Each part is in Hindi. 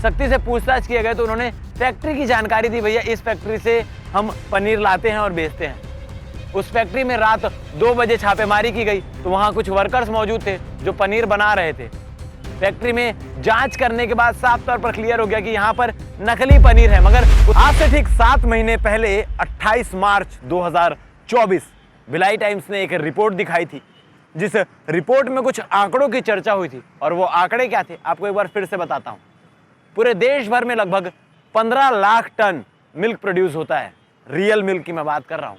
सख्ती से पूछताछ किए गए तो उन्होंने फैक्ट्री की जानकारी दी, भैया इस फैक्ट्री से हम पनीर लाते हैं और बेचते हैं। उस फैक्ट्री में रात 2 बजे छापेमारी की गई तो वहां कुछ वर्कर्स मौजूद थे जो पनीर बना रहे थे। फैक्ट्री में जांच करने के बाद साफ तौर पर क्लियर हो गया कि यहाँ पर नकली पनीर है। मगर आज से ठीक 7 महीने पहले 28 मार्च 2024 भिलाई टाइम्स ने एक रिपोर्ट दिखाई थी, जिस रिपोर्ट में कुछ आंकड़ों की चर्चा हुई थी। और वो आंकड़े क्या थे आपको एक बार फिर से बताता हूं। पूरे देश भर में लगभग 15 लाख टन मिल्क प्रोड्यूस होता है, रियल मिल्क की मैं बात कर रहा हूं।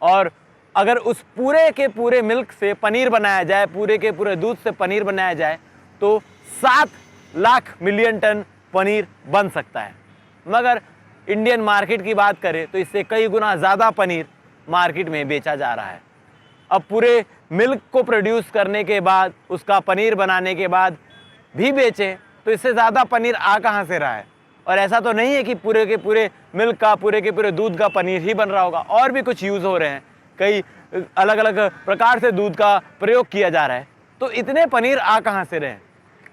और अगर उस पूरे के पूरे मिल्क से पनीर बनाया जाए, पूरे के पूरे दूध से पनीर बनाया जाए तो 7 लाख मिलियन टन पनीर बन सकता है। मगर इंडियन मार्केट की बात करें तो इससे कई गुना ज़्यादा पनीर मार्केट में बेचा जा रहा है। अब पूरे मिल्क को प्रोड्यूस करने के बाद, उसका पनीर बनाने के बाद भी बेचें तो इससे ज़्यादा पनीर आ कहाँ से रहा है। और ऐसा तो नहीं है कि पूरे के पूरे मिल्क का, पूरे के पूरे दूध का पनीर ही बन रहा होगा, और भी कुछ यूज़ हो रहे हैं, कई अलग अलग प्रकार से दूध का प्रयोग किया जा रहा है। तो इतने पनीर आ कहाँ से रहे हैं।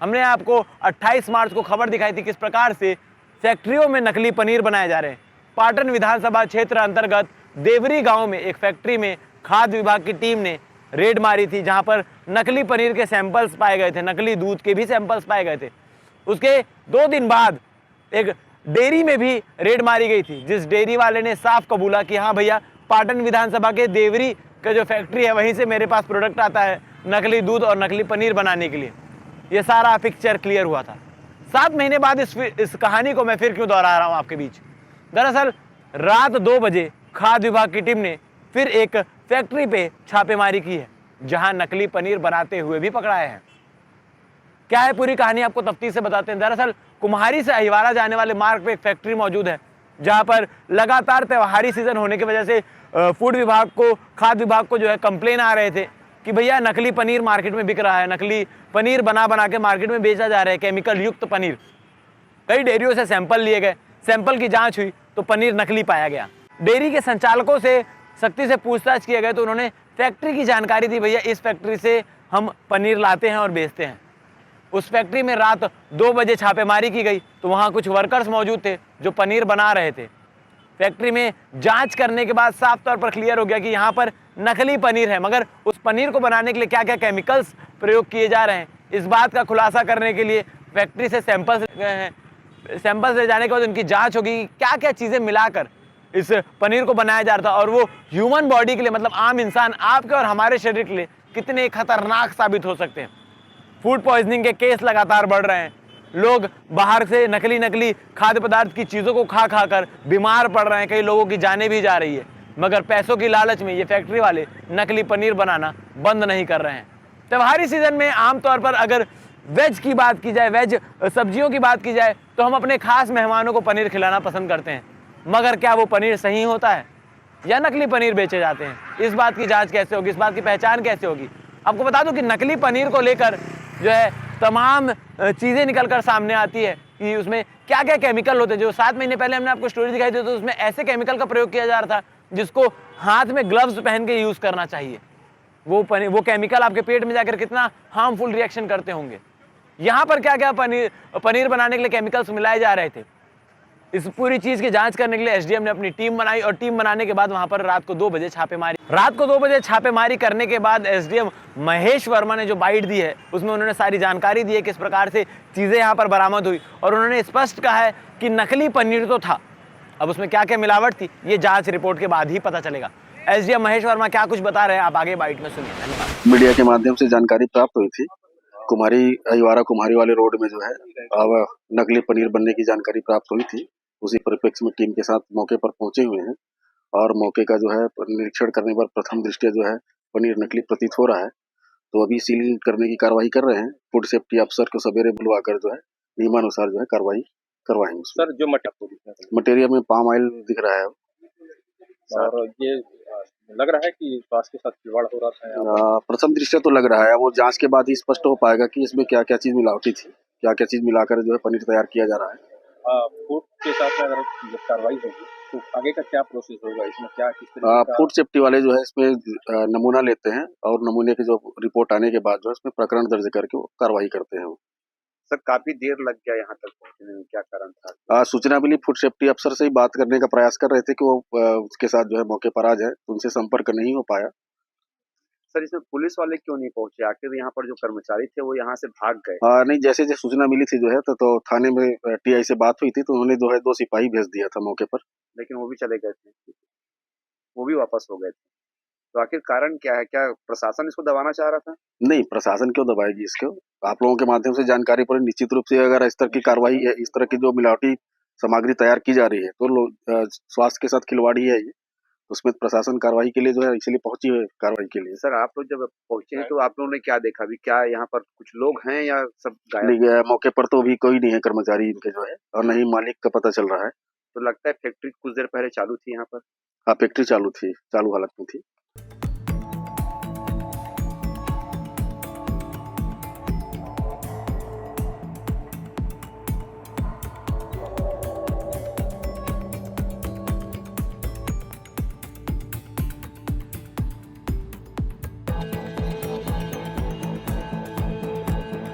हमने आपको 28 मार्च को खबर दिखाई थी किस प्रकार से फैक्ट्रियों में नकली पनीर बनाए जा रहे हैं। पाटन विधानसभा क्षेत्र अंतर्गत देवरी गांव में एक फैक्ट्री में खाद्य विभाग की टीम ने रेड मारी थी, जहां पर नकली पनीर के सैंपल्स पाए गए थे, नकली दूध के भी सैंपल्स पाए गए थे। उसके 2 दिन बाद एक डेयरी में भी रेड मारी गई थी, जिस डेयरी वाले ने साफ कबूला कि हाँ भैया, पाटन विधानसभा के देवरी का जो फैक्ट्री है वहीं से मेरे पास प्रोडक्ट आता है नकली दूध और नकली पनीर बनाने के लिए। ये सारा पिक्चर क्लियर हुआ था। 7 महीने बाद इस कहानी को मैं फिर क्यों दोहरा रहा हूं आपके बीच। दरअसल रात 2 बजे खाद्य विभाग की टीम ने फिर एक फैक्ट्री पे छापेमारी की है, जहां नकली पनीर बनाते हुए भी पकड़ाए हैं। क्या है पूरी कहानी आपको तफ्तीश से बताते हैं। दरअसल कुम्हारी से अहिवारा जाने वाले मार्ग पे एक फैक्ट्री मौजूद है, जहां पर लगातार त्योहारी सीजन होने की वजह से फूड विभाग को, खाद्य विभाग को जो है कंप्लेन आ रहे थे कि भैया नकली पनीर मार्केट में बिक रहा है, नकली पनीर बना बना के मार्केट में बेचा जा रहा है, केमिकल युक्त पनीर। कई डेयरियों से सैंपल लिए गए, सैंपल की जांच हुई तो पनीर नकली पाया गया। डेयरी के संचालकों से सख्ती से पूछताछ किए गए तो उन्होंने फैक्ट्री की जानकारी दी, भैया इस फैक्ट्री से हम पनीर लाते हैं और बेचते हैं। उस फैक्ट्री में रात 2 बजे छापेमारी की गई तो वहाँ कुछ वर्कर्स मौजूद थे जो पनीर बना रहे थे। फैक्ट्री में जांच करने के बाद साफ तौर पर क्लियर हो गया कि यहाँ पर नकली पनीर है। मगर उस पनीर को बनाने के लिए क्या क्या केमिकल्स प्रयोग किए जा रहे हैं, इस बात का खुलासा करने के लिए फैक्ट्री से सैंपल्स गए हैं। सैंपल्स ले जाने के बाद उनकी जांच होगी क्या क्या चीज़ें मिलाकर इस पनीर को बनाया जा रहा था, और वो ह्यूमन बॉडी के लिए, मतलब आम इंसान, आपके और हमारे शरीर के लिए कितने खतरनाक साबित हो सकते हैं। फूड पॉइजनिंग के केस लगातार बढ़ रहे हैं। लोग बाहर से नकली खाद्य पदार्थ की चीज़ों को खा खा कर बीमार पड़ रहे हैं, कई लोगों की जानें भी जा रही है। मगर पैसों की लालच में ये फैक्ट्री वाले नकली पनीर बनाना बंद नहीं कर रहे हैं। त्योहारी सीजन में आमतौर पर अगर वेज की बात की जाए, वेज सब्जियों की बात की जाए, तो हम अपने खास मेहमानों को पनीर खिलाना पसंद करते हैं। मगर क्या वो पनीर सही होता है या नकली पनीर बेचे जाते हैं, इस बात की जांच कैसे होगी, इस बात की पहचान कैसे होगी। आपको बता दूं कि नकली पनीर को लेकर जो है तमाम चीज़ें निकलकर सामने आती है कि उसमें क्या क्या केमिकल होते हैं। जो 7 महीने पहले हमने आपको स्टोरी दिखाई थी तो उसमें ऐसे केमिकल का प्रयोग किया जा रहा था जिसको हाथ में ग्लव्स पहन के यूज़ करना चाहिए। वो केमिकल आपके पेट में जाकर कितना हार्मफुल रिएक्शन करते होंगे। यहाँ पर क्या क्या पनीर बनाने के लिए केमिकल्स मिलाए जा रहे थे, इस पूरी चीज की जांच करने के लिए एसडीएम ने अपनी टीम बनाई, और टीम बनाने के बाद वहां पर रात को 2 बजे छापेमारी करने के बाद एसडीएम महेश वर्मा ने जो बाइट दी है उसमें उन्होंने सारी जानकारी दी है किस प्रकार से चीजें यहां पर बरामद हुई, और उन्होंने स्पष्ट कहा है कि नकली पनीर तो था, अब उसमें क्या क्या मिलावट थी ये जांच रिपोर्ट के बाद ही पता चलेगा। एसडीएम महेश वर्मा क्या कुछ बता रहे हैं आप आगे बाइट में सुनिए। धन्यवाद। मीडिया के माध्यम से जानकारी प्राप्त हुई थी, कुमारी अहिवारा कुमारी वाले रोड में जो है अब नकली पनीर बनने की जानकारी प्राप्त हुई थी। उसी परिप्रेक्ष्य में टीम के साथ मौके पर पहुंचे हुए हैं, और मौके का जो है निरीक्षण करने पर प्रथम दृष्टया जो है पनीर नकली प्रतीत हो रहा है। तो अभी सील करने की कार्रवाई कर रहे हैं। फूड सेफ्टी अफसर को सवेरे बुलवाकर जो है नियमानुसार जो है कार्रवाई करवाएंगे। सर जो मटेरियल में पाम ऑयल दिख रहा है, और ये लग रहा है कि स्वास्थ्य के साथ खिलवाड़ हो रहा था। प्रथम दृष्टया तो लग रहा है, वो जांच के बाद ही स्पष्ट हो पाएगा कि इसमें क्या क्या चीज मिलावटी थी, क्या क्या चीज मिलाकर जो है पनीर तैयार किया जा रहा है। फूड के साथ में अगर कार्रवाई होगी तो आगे का क्या प्रोसेस होगा, इसमें क्या किस तरह का? फूड सेफ्टी वाले जो है इसमें नमूना लेते हैं, और नमूने की जो रिपोर्ट आने के बाद जो है इसमें प्रकरण दर्ज करके कार्रवाई करते हैं। सर काफी देर लग गया यहाँ तक पहुँचने में, क्या कारण था? सूचना मिली, फूड सेफ्टी अफसर से ही बात करने का प्रयास कर रहे थे कि वो उसके साथ जो है मौके पर आ जाए, उनसे संपर्क नहीं हो पाया। सर इसमें पुलिस वाले क्यों नहीं पहुंचे? आखिर यहाँ पर जो कर्मचारी थे वो यहाँ से भाग गए। नहीं, जैसे जैसे सूचना मिली थी जो है तो थाने में टीआई से बात हुई थी, तो उन्होंने जो है 2 सिपाही भेज दिया था मौके पर। लेकिन वो भी चले गए थे, वो भी वापस हो गए थे। तो आखिर कारण क्या है? क्या प्रशासन इसको दबाना चाह रहा था? नहीं, प्रशासन क्यों दबाएगी इसको? आप लोगों के माध्यम से जानकारी पड़ी, निश्चित रूप से अगर इस तरह की कार्रवाई है, इस तरह की जो मिलावटी सामग्री तैयार की जा रही है, तो स्वास्थ्य के साथ खिलवाड़ ही है ये। उसमें प्रशासन कार्रवाई के लिए जो है इसलिए पहुंची है कार्रवाई के लिए। सर आप लोग जब पहुंचे हैं तो आप लोगों ने क्या देखा? अभी क्या यहाँ पर कुछ लोग हैं या सब गायब? नहीं, मौके पर तो अभी कोई नहीं है कर्मचारी इनके जो है, और न ही मालिक का पता चल रहा है। तो लगता है फैक्ट्री कुछ देर पहले चालू थी यहाँ पर। हाँ, फैक्ट्री चालू थी, चालू हालत में थी।